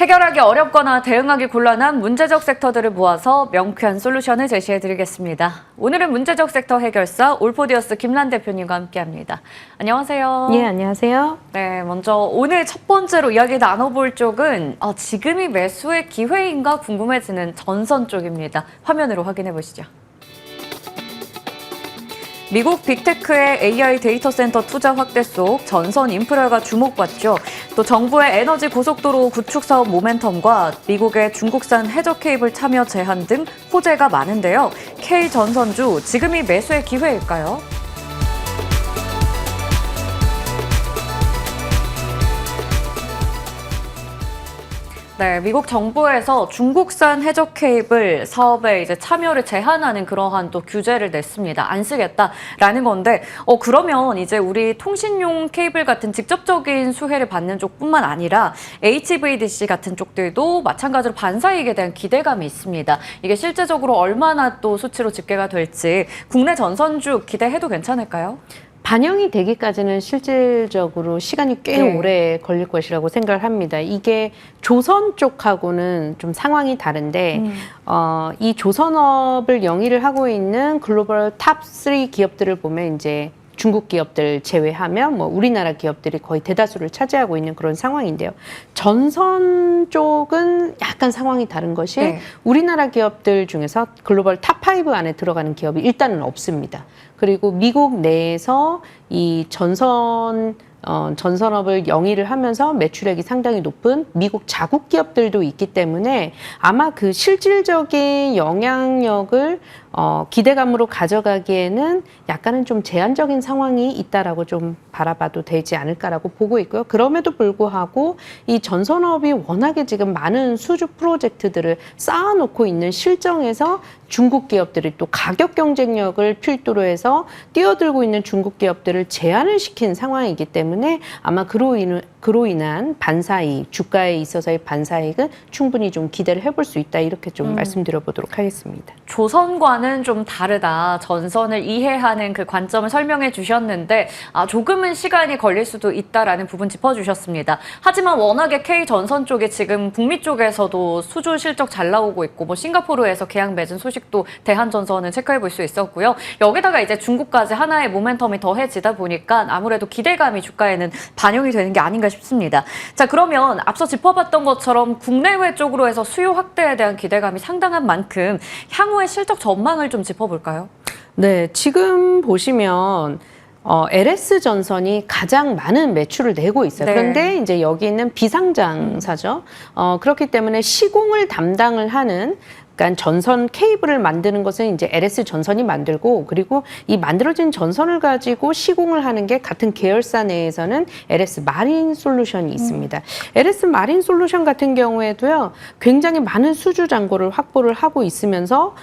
해결하기 어렵거나 대응하기 곤란한 문제적 섹터들을 모아서 명쾌한 솔루션을 제시해드리겠습니다. 오늘은 문제적 섹터 해결사 올포디어스 김란 대표님과 함께합니다. 안녕하세요. 예, 안녕하세요. 네, 먼저 오늘 첫 번째로 이야기 나눠볼 쪽은 지금이 매수의 기회인가 궁금해지는 전선 쪽입니다. 화면으로 확인해 보시죠. 미국 빅테크의 AI 데이터 센터 투자 확대 속 전선 인프라가 주목받죠. 또 정부의 에너지 고속도로 구축 사업 모멘텀과 미국의 중국산 해저 케이블 참여 제한 등 호재가 많은데요. K전선주, 지금이 매수의 기회일까요? 네, 미국 정부에서 중국산 해저 케이블 사업에 이제 참여를 제한하는 그러한 또 규제를 냈습니다. 안 쓰겠다라는 건데, 그러면 이제 우리 통신용 케이블 같은 직접적인 수혜를 받는 쪽뿐만 아니라 HVDC 같은 쪽들도 마찬가지로 반사이익에 대한 기대감이 있습니다. 이게 실제적으로 얼마나 또 수치로 집계가 될지 국내 전선주 기대해도 괜찮을까요? 반영이 되기까지는 실질적으로 시간이 꽤 오래 걸릴 것이라고 생각을 합니다. 이게 조선 쪽하고는 좀 상황이 다른데 이 조선업을 영위를 하고 있는 글로벌 탑 3 기업들을 보면 이제 중국 기업들 제외하면 뭐 우리나라 기업들이 거의 대다수를 차지하고 있는 그런 상황인데요. 전선 쪽은 약간 상황이 다른 것이 우리나라 기업들 중에서 글로벌 탑 5 안에 들어가는 기업이 일단은 없습니다. 그리고 미국 내에서 이 전선업을 영위를 하면서 매출액이 상당히 높은 미국 자국 기업들도 있기 때문에 아마 그 실질적인 영향력을 기대감으로 가져가기에는 약간은 좀 제한적인 상황이 있다라고 좀 바라봐도 되지 않을까라고 보고 있고요. 그럼에도 불구하고 이 전선업이 워낙에 지금 많은 수주 프로젝트들을 쌓아놓고 있는 실정에서 중국 기업들이 또 가격 경쟁력을 필두로 해서 뛰어들고 있는 중국 기업들을 제한을 시킨 상황이기 때문에 아마 그로 인한 반사이익, 주가에 있어서의 반사이익은 충분히 좀 기대를 해볼 수 있다. 이렇게 좀 말씀드려보도록 하겠습니다. 조선과는 좀 다르다. 전선을 이해하는 그 관점을 설명해 주셨는데 조금은 시간이 걸릴 수도 있다라는 부분 짚어주셨습니다. 하지만 워낙에 K전선 쪽에 지금 북미 쪽에서도 수주 실적 잘 나오고 있고 뭐 싱가포르에서 계약 맺은 소식도 대한전선은 체크해 볼 수 있었고요. 여기다가 이제 중국까지 하나의 모멘텀이 더해지다 보니까 아무래도 기대감이 주가에는 반영이 되는 게 아닌가 싶습니다. 자, 그러면 앞서 짚어봤던 것처럼 국내외 쪽으로 해서 수요 확대에 대한 기대감이 상당한 만큼 향후의 실적 전망을 좀 짚어볼까요? 네, 지금 보시면 LS전선이 가장 많은 매출을 내고 있어요. 네. 그런데 이제 여기 있는 비상장사죠. 그렇기 때문에 시공을 담당을 하는 그러니까 전선 케이블을 만드는 것은 이제 LS전선이 만들고, 그리고 이 만들어진 전선을 가지고 시공을 하는 게 같은 계열사 내에서는 LS 마린 솔루션이 있습니다. LS 마린 솔루션 같은 경우에도요, 굉장히 많은 수주 잔고를 확보를 하고 있으면서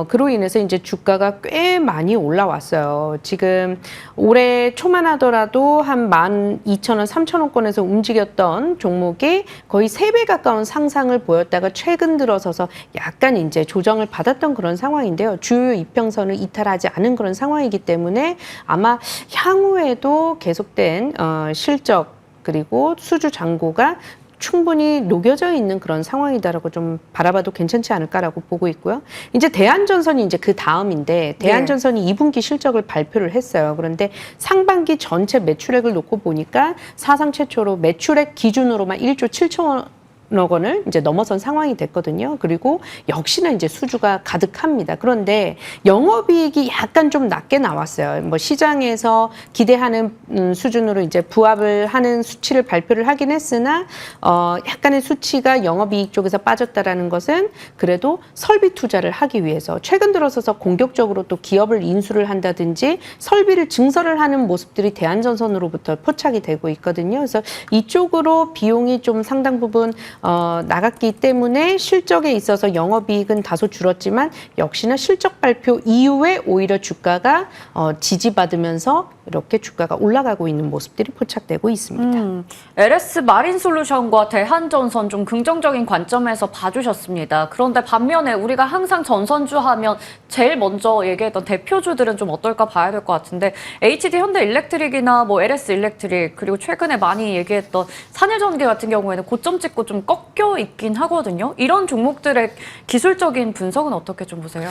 그로 인해서 이제 주가가 꽤 많이 올라왔어요. 지금 올해 초만 하더라도 한 12,000원, 3,000원권에서 움직였던 종목이 거의 3배 가까운 상상을 보였다가 최근 들어서서 약간 이제 조정을 받았던 그런 상황인데요. 주요 이평선을 이탈하지 않은 그런 상황이기 때문에 아마 향후에도 계속된 실적 그리고 수주 잔고가 충분히 녹여져 있는 그런 상황이다라고 좀 바라봐도 괜찮지 않을까라고 보고 있고요. 이제 대한전선이 이제 그 다음인데 대한전선이 2분기 실적을 발표를 했어요. 그런데 상반기 전체 매출액을 놓고 보니까 사상 최초로 매출액 기준으로만 1조 7천억 원을 이제 넘어선 상황이 됐거든요. 그리고 역시나 이제 수주가 가득합니다. 그런데 영업이익이 약간 좀 낮게 나왔어요. 뭐 시장에서 기대하는 수준으로 이제 부합을 하는 수치를 발표를 하긴 했으나 약간의 수치가 영업이익 쪽에서 빠졌다라는 것은 그래도 설비 투자를 하기 위해서 최근 들어서서 공격적으로 또 기업을 인수를 한다든지 설비를 증설을 하는 모습들이 대한전선으로부터 포착이 되고 있거든요. 그래서 이쪽으로 비용이 좀 상당 부분 나갔기 때문에 실적에 있어서 영업이익은 다소 줄었지만 역시나 실적 발표 이후에 오히려 주가가 지지받으면서 이렇게 주가가 올라가고 있는 모습들이 포착되고 있습니다. LS 마린 솔루션과 대한전선 좀 긍정적인 관점에서 봐주셨습니다. 그런데 반면에 우리가 항상 전선주 하면 제일 먼저 얘기했던 대표주들은 좀 어떨까 봐야 될 것 같은데 HD 현대일렉트릭이나 뭐 LS 일렉트릭 그리고 최근에 많이 얘기했던 산일전기 같은 경우에는 고점 찍고 좀 꺾여 있긴 하거든요. 이런 종목들의 기술적인 분석은 어떻게 좀 보세요?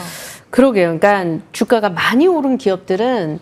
그러게요. 그러니까 주가가 많이 오른 기업들은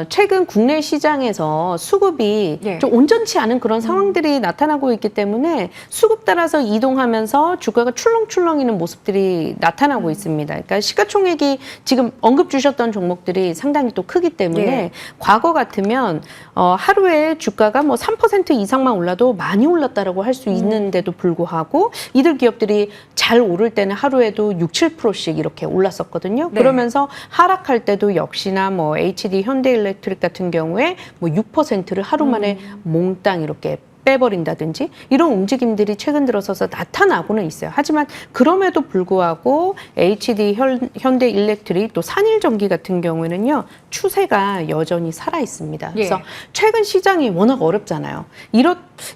최근 국내 시장에서 수급이 예. 좀 온전치 않은 그런 상황들이 나타나고 있기 때문에 수급 따라서 이동하면서 주가가 출렁출렁이는 모습들이 나타나고 있습니다. 그러니까 시가총액이 지금 언급 주셨던 종목들이 상당히 또 크기 때문에 예. 과거 같으면 하루에 주가가 뭐 3% 이상만 올라도 많이 올랐다라고 할 수 있는데도 불구하고 이들 기업들이 잘 오를 때는 하루에도 6, 7%씩 이렇게 올랐었거든요. 네. 그러면서 하락할 때도 역시나 뭐 HD, 현대일렉트릭 같은 경우에 뭐 6%를 하루 만에 몽땅 이렇게 빼버린다든지 이런 움직임들이 최근 들어서서 나타나고는 있어요. 하지만 그럼에도 불구하고 HD, 현대일렉트릭 또 산일전기 같은 경우에는요. 추세가 여전히 살아 있습니다. 그래서 최근 시장이 워낙 어렵잖아요.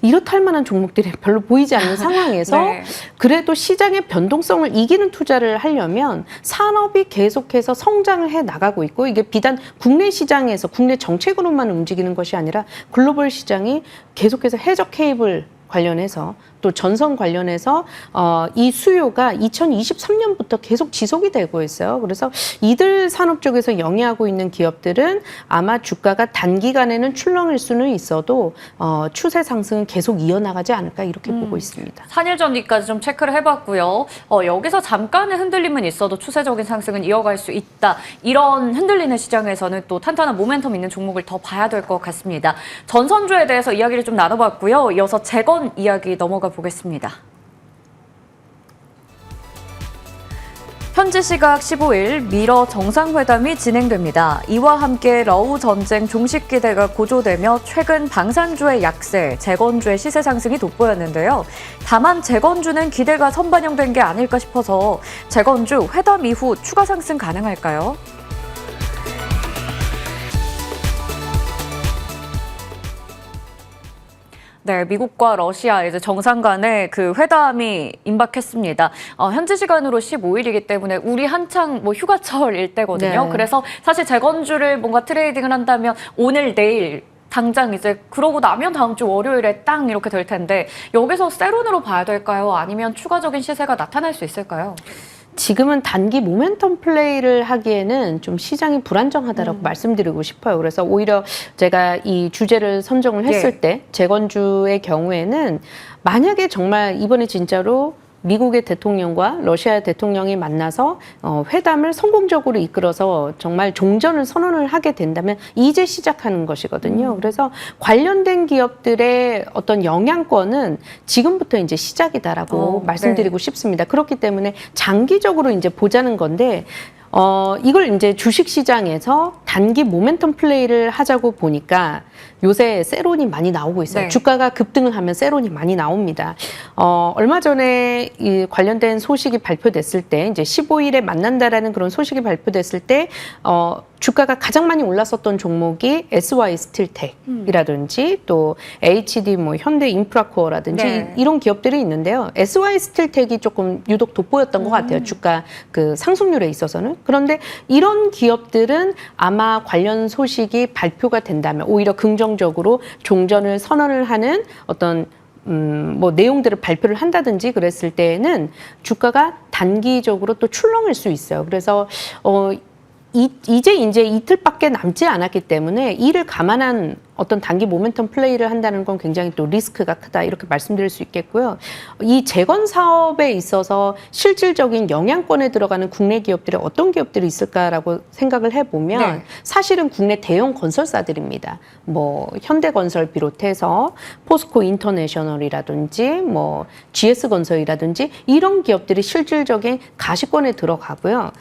이렇할 만한 종목들이 별로 보이지 않는 상황에서 네. 그래도 시장의 변동성을 이기는 투자를 하려면 산업이 계속해서 성장을 해 나가고 있고 이게 비단 국내 시장에서 국내 정책으로만 움직이는 것이 아니라 글로벌 시장이 계속해서 해적 케이블 관련해서 또 전선 관련해서 이 수요가 2023년부터 계속 지속이 되고 있어요. 그래서 이들 산업 쪽에서 영위하고 있는 기업들은 아마 주가가 단기간에는 출렁일 수는 있어도 추세 상승은 계속 이어나가지 않을까 이렇게 보고 있습니다. 산일전기까지 좀 체크를 해봤고요. 여기서 잠깐의 흔들림은 있어도 추세적인 상승은 이어갈 수 있다. 이런 흔들리는 시장에서는 또 탄탄한 모멘텀 있는 종목을 더 봐야 될 것 같습니다. 전선주에 대해서 이야기를 좀 나눠봤고요. 이어서 재건 이야기 넘어가 보겠습니다. 현지 시각 15일 미러 정상회담이 진행됩니다. 이와 함께 러우 전쟁 종식 기대가 고조되며 최근 방산주의 약세, 재건주의 시세 상승이 돋보였는데요. 다만 재건주는 기대가 선반영된 게 아닐까 싶어서 재건주 회담 이후 추가 상승 가능할까요? 네, 미국과 러시아 이제 정상 간의 그 회담이 임박했습니다. 현지 시간으로 15일이기 때문에 우리 한창 뭐 휴가철일 때거든요. 네. 그래서 사실 재건주를 뭔가 트레이딩을 한다면 오늘, 내일 당장 이제 그러고 나면 다음 주 월요일에 땅 이렇게 될 텐데 여기서 세론으로 봐야 될까요? 아니면 추가적인 시세가 나타날 수 있을까요? 지금은 단기 모멘텀 플레이를 하기에는 좀 시장이 불안정하다라고 말씀드리고 싶어요. 그래서 오히려 제가 이 주제를 선정을 했을 때 재건주의 경우에는 만약에 정말 이번에 진짜로 미국의 대통령과 러시아 대통령이 만나서 회담을 성공적으로 이끌어서 정말 종전을 선언을 하게 된다면 이제 시작하는 것이거든요. 그래서 관련된 기업들의 어떤 영향권은 지금부터 이제 시작이다라고 말씀드리고 싶습니다. 그렇기 때문에 장기적으로 이제 보자는 건데 이걸 이제 주식시장에서 단기 모멘텀 플레이를 하자고 보니까 요새 세론이 많이 나오고 있어요. 네. 주가가 급등을 하면 세론이 많이 나옵니다. 얼마 전에 이 관련된 소식이 발표됐을 때 이제 15일에 만난다라는 그런 소식이 발표됐을 때 주가가 가장 많이 올랐었던 종목이 SY 스틸텍이라든지 또 HD 뭐 현대 인프라코어라든지 네. 이런 기업들이 있는데요. SY 스틸텍이 조금 유독 돋보였던 것 같아요. 주가 그 상승률에 있어서는. 그런데 이런 기업들은 아마 관련 소식이 발표가 된다면 오히려 긍정적으로 종전을 선언을 하는 어떤 뭐 내용들을 발표를 한다든지 그랬을 때에는 주가가 단기적으로 또 출렁일 수 있어요. 그래서 이제 이틀밖에 남지 않았기 때문에 이를 감안한 어떤 단기 모멘텀 플레이를 한다는 건 굉장히 또 리스크가 크다 이렇게 말씀드릴 수 있겠고요. 이 재건 사업에 있어서 실질적인 영향권에 들어가는 국내 기업들이 어떤 기업들이 있을까라고 생각을 해보면 사실은 국내 대형 건설사들입니다. 뭐 현대건설 비롯해서 포스코 인터내셔널이라든지 뭐 GS건설이라든지 이런 기업들이 실질적인 가시권에 들어가고요.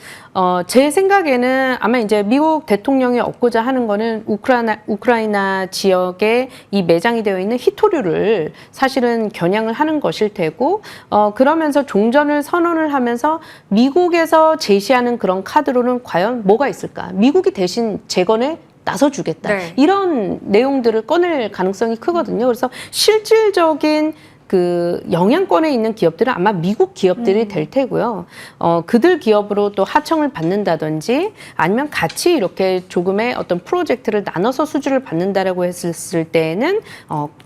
제 생각에는 아마 이제 미국 대통령이 얻고자 하는 거는 우크라이나 지역에 이 매장이 되어 있는 히토류를 사실은 겨냥을 하는 것일 테고 그러면서 종전을 선언을 하면서 미국에서 제시하는 그런 카드로는 과연 뭐가 있을까? 미국이 대신 재건에 나서주겠다. 이런 내용들을 꺼낼 가능성이 크거든요. 그래서 실질적인 그 영향권에 있는 기업들은 아마 미국 기업들이 될 테고요. 그들 기업으로 또 하청을 받는다든지 아니면 같이 이렇게 조금의 어떤 프로젝트를 나눠서 수주를 받는다라고 했을 때에는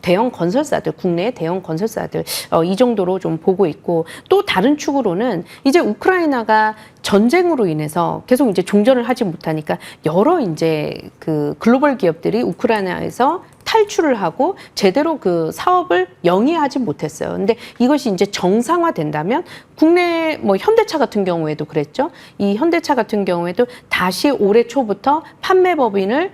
대형 건설사들, 국내의 대형 건설사들 이 정도로 좀 보고 있고, 또 다른 축으로는 이제 우크라이나가 전쟁으로 인해서 계속 이제 종전을 하지 못하니까 여러 이제 그 글로벌 기업들이 우크라이나에서 탈출을 하고 제대로 그 사업을 영위하지 못했어요. 근데 이것이 이제 정상화된다면 국내 뭐 현대차 같은 경우에도 그랬죠. 이 현대차 같은 경우에도 다시 올해 초부터 판매 법인을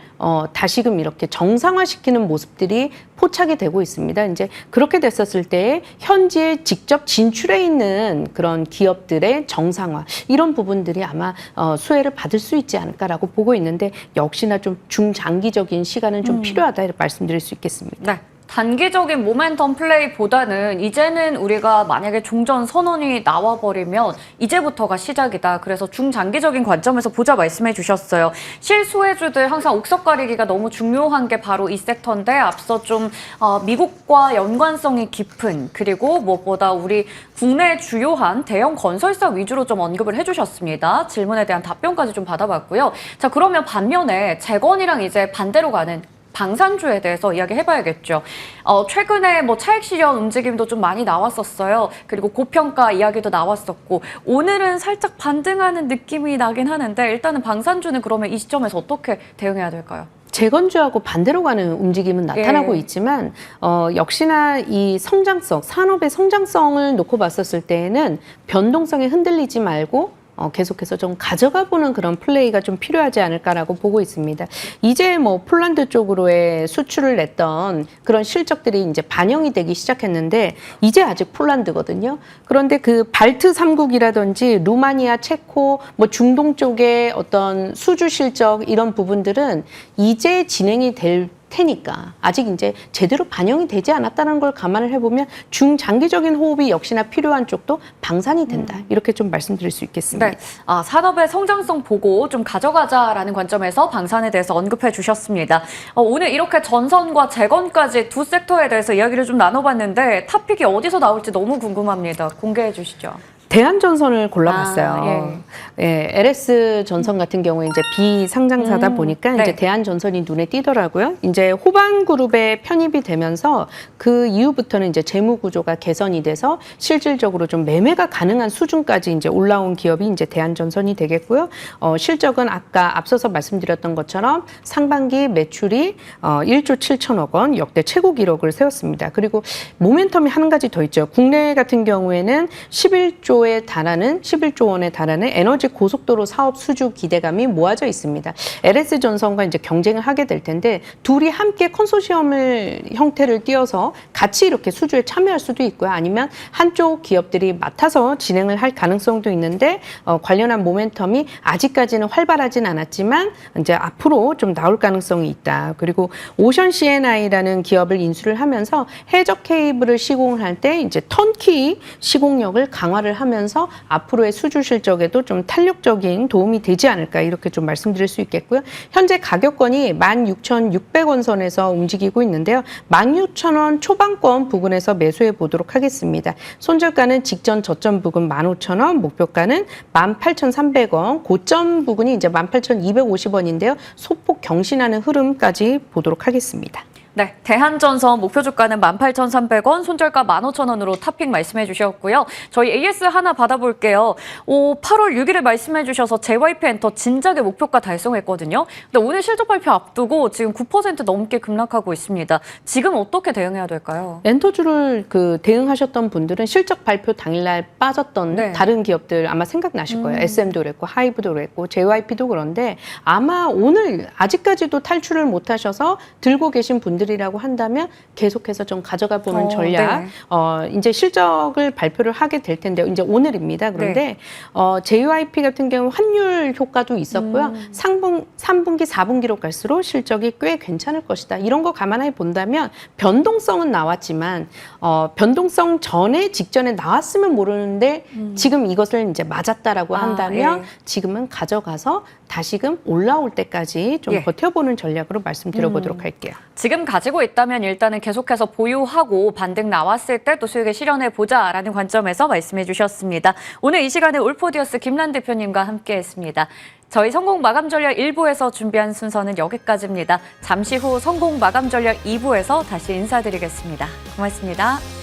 다시금 이렇게 정상화시키는 모습들이 포착이 되고 있습니다. 이제 그렇게 됐었을 때 현지에 직접 진출해 있는 그런 기업들의 정상화, 이런 부분들이 아마 수혜를 받을 수 있지 않을까라고 보고 있는데, 역시나 좀 중장기적인 시간은 좀 필요하다 이렇게 말씀드릴 수 있겠습니다. 네. 단기적인 모멘텀 플레이보다는 이제는 우리가 만약에 종전 선언이 나와버리면 이제부터가 시작이다. 그래서 중장기적인 관점에서 보자 말씀해 주셨어요. 실소해주들 항상 옥석 가리기가 너무 중요한 게 바로 이 섹터인데, 앞서 좀 미국과 연관성이 깊은, 그리고 무엇보다 우리 국내 주요한 대형 건설사 위주로 좀 언급을 해주셨습니다. 질문에 대한 답변까지 좀 받아봤고요. 자, 그러면 반면에 재건이랑 이제 반대로 가는 방산주에 대해서 이야기해봐야겠죠. 최근에 뭐 차익 실현 움직임도 좀 많이 나왔었어요. 그리고 고평가 이야기도 나왔었고, 오늘은 살짝 반등하는 느낌이 나긴 하는데, 일단은 방산주는 그러면 이 시점에서 어떻게 대응해야 될까요? 재건주하고 반대로 가는 움직임은 나타나고 있지만 역시나 이 성장성, 산업의 성장성을 놓고 봤었을 때에는 변동성에 흔들리지 말고 계속해서 좀 가져가 보는 그런 플레이가 좀 필요하지 않을까라고 보고 있습니다. 이제 뭐 폴란드 쪽으로의 수출을 냈던 그런 실적들이 이제 반영이 되기 시작했는데, 이제 아직 폴란드거든요. 그런데 그 발트 3국이라든지 루마니아, 체코, 뭐 중동 쪽의 어떤 수주 실적, 이런 부분들은 이제 진행이 될 테니까 아직 이제 제대로 반영이 되지 않았다는 걸 감안을 해보면 중장기적인 호흡이 역시나 필요한 쪽도 방산이 된다. 이렇게 좀 말씀드릴 수 있겠습니다. 네, 산업의 성장성 보고 좀 가져가자라는 관점에서 방산에 대해서 언급해 주셨습니다. 오늘 이렇게 전선과 재건까지 두 섹터에 대해서 이야기를 좀 나눠봤는데, 탑픽이 어디서 나올지 너무 궁금합니다. 공개해 주시죠. 대한전선을 골라봤어요. LS 전선 같은 경우에 이제 비상장사다 보니까 네. 이제 대한전선이 눈에 띄더라고요. 이제 호반그룹에 편입이 되면서 그 이후부터는 이제 재무 구조가 개선이 돼서 실질적으로 좀 매매가 가능한 수준까지 이제 올라온 기업이 이제 대한전선이 되겠고요. 실적은 아까 앞서서 말씀드렸던 것처럼 상반기 매출이 1조 7천억 원, 역대 최고 기록을 세웠습니다. 그리고 모멘텀이 한 가지 더 있죠. 국내 같은 경우에는 11조 원에 달하는 에너지 고속도로 사업 수주 기대감이 모아져 있습니다. LS전선과 이제 경쟁을 하게 될 텐데, 둘이 함께 컨소시엄을 형태를 띄어서 같이 이렇게 수주에 참여할 수도 있고요. 아니면 한쪽 기업들이 맡아서 진행을 할 가능성도 있는데, 관련한 모멘텀이 아직까지는 활발하진 않았지만 이제 앞으로 좀 나올 가능성이 있다. 그리고 오션 C&I라는 기업을 인수를 하면서 해적 케이블을 시공을 할 때 이제 턴키 시공력을 강화를 하면서 앞으로의 수주 실적에도 좀 탄력적인 도움이 되지 않을까, 이렇게 좀 말씀드릴 수 있겠고요. 현재 가격권이 16,600원 선에서 움직이고 있는데요. 16,000원 초반권 부근에서 매수해 보도록 하겠습니다. 손절가는 직전 저점 부근 15,000원, 목표가는 18,300원, 고점 부근이 이제 18,250원인데요. 소폭 경신하는 흐름까지 보도록 하겠습니다. 네, 대한전선 목표 주가는 18,300원, 손절가 15,000원으로 탑픽 말씀해 주셨고요. 저희 AS 하나 받아볼게요. 8월 6일에 말씀해 주셔서 JYP엔터 진작에 목표가 달성했거든요. 근데 오늘 실적 발표 앞두고 지금 9% 넘게 급락하고 있습니다. 지금 어떻게 대응해야 될까요? 엔터주를 대응하셨던 분들은 실적 발표 당일날 빠졌던 다른 기업들 아마 생각나실 거예요. SM도 그랬고, 하이브도 그랬고, JYP도 그런데 아마 오늘 아직까지도 탈출을 못 하셔서 들고 계신 분들이라고 한다면 계속해서 좀 가져가 보는 전략. 이제 실적을 발표를 하게 될 텐데요. 이제 오늘입니다. 그런데 JYP 같은 경우 환율 효과도 있었고요. 3분기, 4분기로 갈수록 실적이 꽤 괜찮을 것이다. 이런 거 감안해 본다면 변동성은 나왔지만 변동성 전에 직전에 나왔으면 모르는데 지금 이것을 이제 맞았다라고 한다면 지금은 가져가서 다시금 올라올 때까지 좀 버텨보는 전략으로 말씀드려보도록 할게요. 지금까지 가지고 있다면 일단은 계속해서 보유하고 반등 나왔을 때 또 수익을 실현해 보자라는 관점에서 말씀해 주셨습니다. 오늘 이 시간에 올포디어스 김란 대표님과 함께했습니다. 저희 성공 마감 전략 1부에서 준비한 순서는 여기까지입니다. 잠시 후 성공 마감 전략 2부에서 다시 인사드리겠습니다. 고맙습니다.